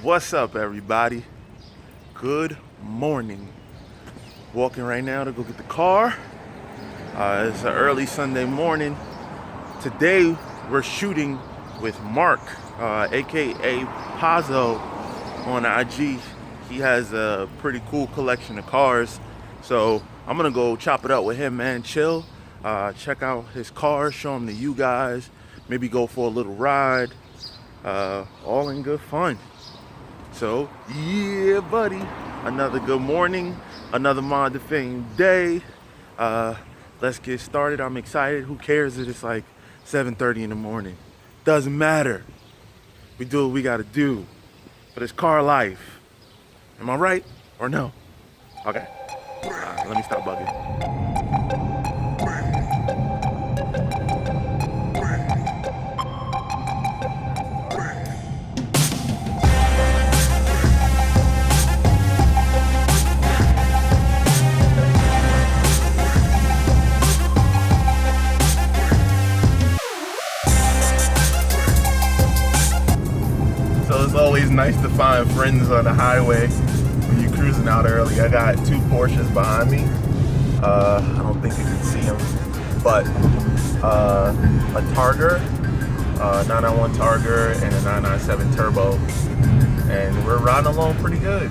What's up, everybody? Good morning. Walking right now to go get the car. It's an early Sunday morning. Today we're shooting with Mark, aka Pazzo, on IG. He has a pretty cool collection of cars, so I'm gonna go chop it up with him, man. Chill, check out his cars, show them to you guys, maybe go for a little ride, all in good fun. So yeah, buddy, another good morning, another Mod the Fame day. Let's get started. I'm excited. Who cares that it's like 7:30 in the morning? Doesn't matter. We do what we gotta do for this car life. Am I right or no? Okay. Let me stop bugging. So it's always nice to find friends on the highway when you're cruising out early. I got two Porsches behind me. I don't think you can see them, but a Targa, 991 Targa, and a 997 Turbo, and we're riding along pretty good.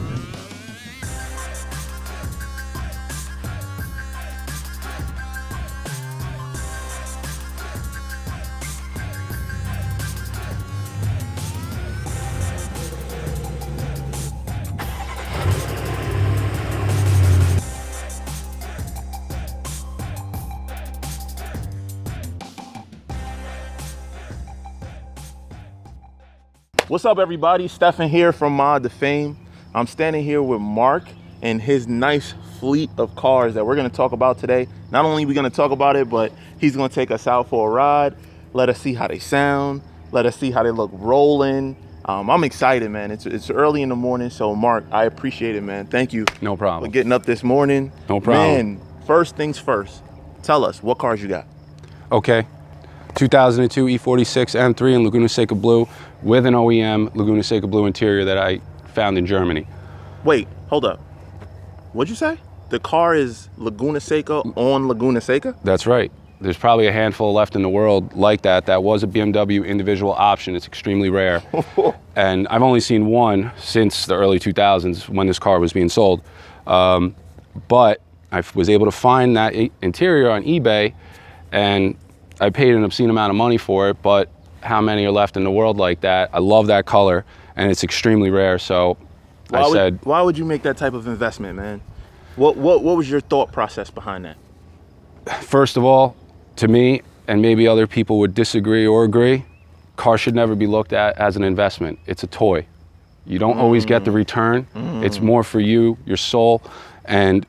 What's up, everybody? Stefan here from Mod the Fame. I'm standing here with Mark and his nice fleet of cars that we're going to talk about today. Not only are we going to talk about it, but he's going to take us out for a ride, let us see how they sound, let us see how they look rolling. I'm excited, man. It's early in the morning, so Mark, I appreciate it, man. Thank you. No problem. For getting up this morning. No problem. Man, first things first, tell us what cars you got. Okay. 2002 E46 M3 in Laguna Seca Blue with an OEM Laguna Seca Blue interior that I found in Germany. Wait, hold up. What'd you say? The car is Laguna Seca on Laguna Seca? That's right. There's probably a handful left in the world like that. That was a BMW individual option. It's extremely rare. And I've only seen one since the early 2000s when this car was being sold. But I was able to find that interior on eBay, and I paid an obscene amount of money for it, but how many are left in the world like that? I love that color, and it's extremely rare, so why would you make that type of investment, man? What was your thought process behind that? First of all, to me, and maybe other people would disagree or agree, cars should never be looked at as an investment. It's a toy. You don't always get the return. It's more for you, your soul, and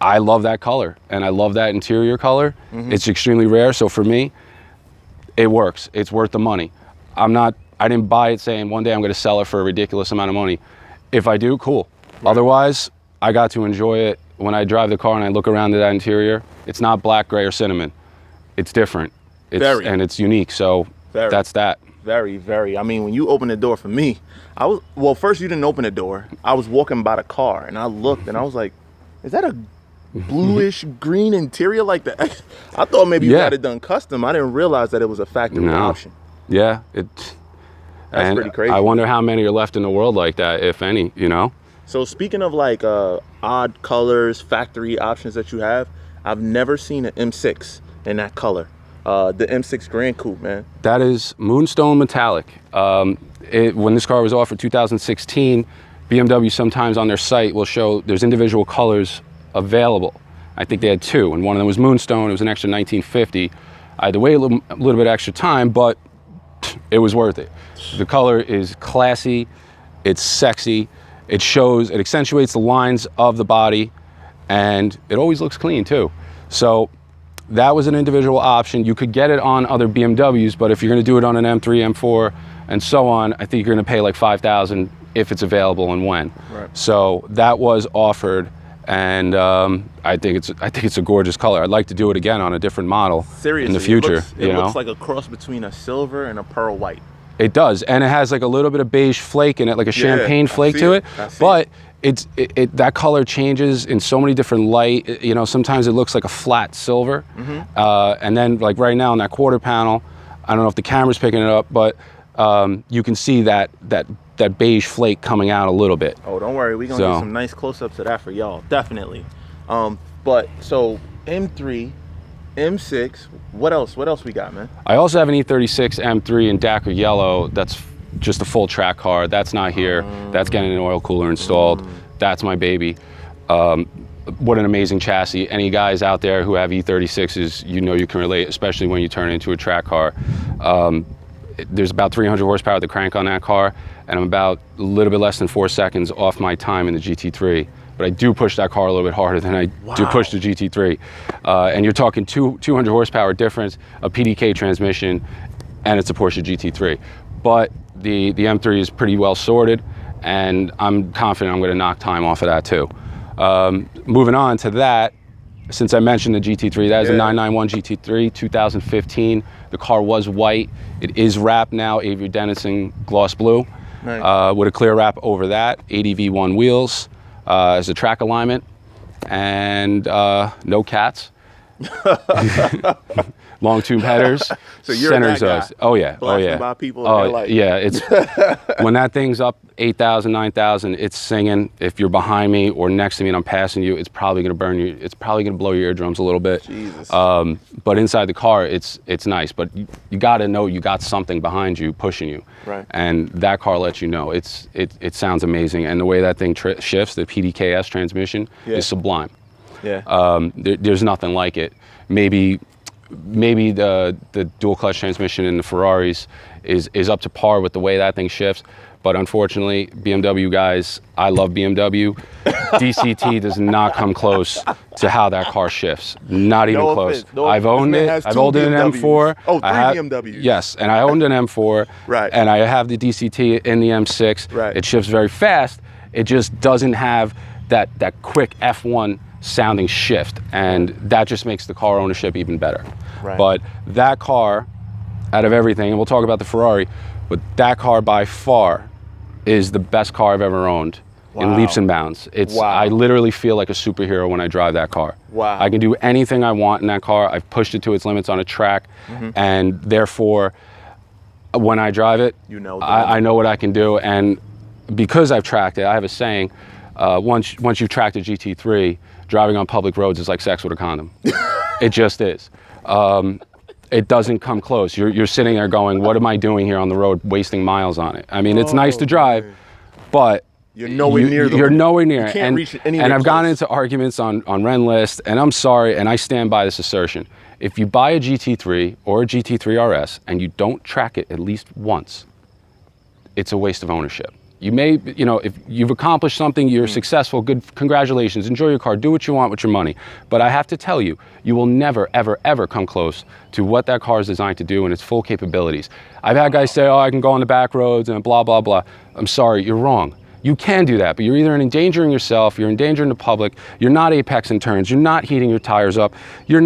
I love that color, and I love that interior color. It's extremely rare, so for me, it works. It's worth the money. I didn't buy it saying one day I'm gonna sell it for a ridiculous amount of money. If I do, cool. Right. Otherwise, I got to enjoy it. When I drive the car and I look around at that interior, it's not black, gray, or cinnamon. It's different. And it's unique, so that's that. Very, very. I mean, when you open the door for me, first you didn't open the door. I was walking by the car, and I looked, and I was like, is that a bluish green interior like that? I thought maybe you had it done custom. I didn't realize that it was a factory option. Yeah, that's pretty crazy. I wonder how many are left in the world like that, if any, you know? So speaking of like odd colors, factory options that you have, I've never seen an M6 in that color. The M6 Grand Coupe, man. That is Moonstone Metallic. When this car was offered 2016, BMW sometimes on their site will show there's individual colors available. I think they had two, and one of them was Moonstone. It was an extra $19.50. I had to wait a little bit extra time, but it was worth it. The color is classy, it's sexy, it accentuates the lines of the body, and it always looks clean too. So that was an individual option. You could get it on other BMWs, but if you're gonna do it on an M3, M4, and so on, I think you're gonna pay like $5,000 if it's available and when. Right. So that was offered, and I think it's a gorgeous color. I'd like to do it again on a different model in the future. It looks like a cross between a silver and a pearl white. It does, and it has like a little bit of beige flake in it, like a champagne flake to it. But that color changes in so many different light. You know, sometimes it looks like a flat silver, and then like right now in that quarter panel, I don't know if the camera's picking it up, but you can see that beige flake coming out a little bit. Oh, don't worry, we're gonna get some nice close-ups of that for y'all, definitely. But so M3, M6, what else we got, man? I also have an E36 M3 in Dakar yellow. That's just a full track car. That's not here. That's getting an oil cooler installed. That's my baby. What an amazing chassis. Any guys out there who have E36s, you know you can relate, especially when you turn it into a track car. There's about 300 horsepower at the crank on that car, and I'm about a little bit less than 4 seconds off my time in the GT3. But I do push that car a little bit harder than I do push the GT3. And you're talking 200 horsepower difference, a PDK transmission, and it's a Porsche GT3. But the M3 is pretty well sorted, and I'm confident I'm going to knock time off of that too. Moving on to that, since I mentioned the GT3, that is a 991 GT3, 2015. The car was white. It is wrapped now, Avery Dennison gloss blue, with a clear wrap over that, ADV1 wheels. As a track alignment, and no cats. Long tube headers. So you're center that guy. exhaust. Oh yeah, About people in their life. yeah. It's when that thing's up 8,000, 9,000. It's singing. If you're behind me or next to me and I'm passing you, it's probably gonna burn you. It's probably gonna blow your eardrums a little bit. Jesus. But inside the car, it's nice. But you got to know you got something behind you pushing you. Right. And that car lets you know. It sounds amazing, and the way that thing shifts, the PDKS transmission, is sublime. Yeah. There's nothing like it. Maybe the dual clutch transmission in the Ferraris is up to par with the way that thing shifts, but unfortunately, BMW guys, I love BMW. DCT does not come close to how that car shifts. Not even close. I've owned it. I've owned an M4. Oh, three BMWs. Yes, and I owned an M4. Right. And I have the DCT in the M6. Right. It shifts very fast. It just doesn't have that quick F1 sounding shift, and that just makes the car ownership even better. Right. But that car, out of everything, and we'll talk about the Ferrari, but that car by far is the best car I've ever owned in leaps and bounds. I literally feel like a superhero when I drive that car. Wow. I can do anything I want in that car. I've pushed it to its limits on a track, and therefore, when I drive it, I know what I can do. And because I've tracked it, I have a saying, once you've tracked a GT3, driving on public roads is like sex with a condom. It just is. It doesn't come close. You're sitting there going, what am I doing here on the road, wasting miles on it? I mean, it's nice to drive, but you're nowhere near You're nowhere near. You can't reach anywhere and I've close. gotten into arguments on Renlist, and I'm sorry, and I stand by this assertion. If you buy a GT3 or a GT3 RS and you don't track it at least once, it's a waste of ownership. You may, if you've accomplished something, you're successful, good, congratulations, enjoy your car, do what you want with your money. But I have to tell you, you will never, ever, ever come close to what that car is designed to do and its full capabilities. I've had guys say, oh, I can go on the back roads and blah, blah, blah. I'm sorry, you're wrong. You can do that, but you're either endangering yourself, you're endangering the public, you're not apexing turns, you're not heating your tires up, you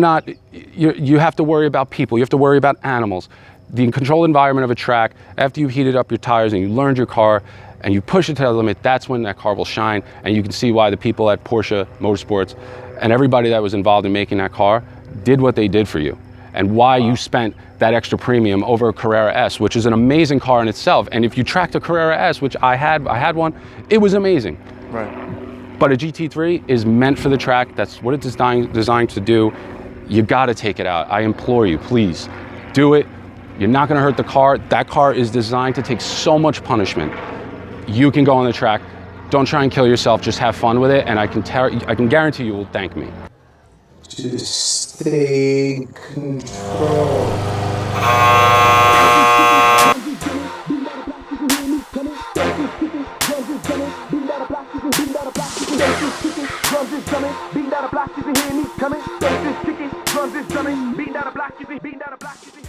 have to worry about people, you have to worry about animals. The controlled environment of a track, after you've heated up your tires and you learned your car, and you push it to the limit, that's when that car will shine. And you can see why the people at Porsche Motorsports and everybody that was involved in making that car did what they did for you. And why you spent that extra premium over a Carrera S, which is an amazing car in itself. And if you tracked a Carrera S, which I had one, it was amazing. Right. But a GT3 is meant for the track. That's what it's designed to do. You gotta take it out. I implore you, please, do it. You're not gonna hurt the car. That car is designed to take so much punishment. You can go on the track. Don't try and kill yourself. Just have fun with it, and I can guarantee you will thank me. Just stay control. Drums is coming, beating down a block, you can hear me coming. Bass is kicking, drums is drumming, beating down a block, you can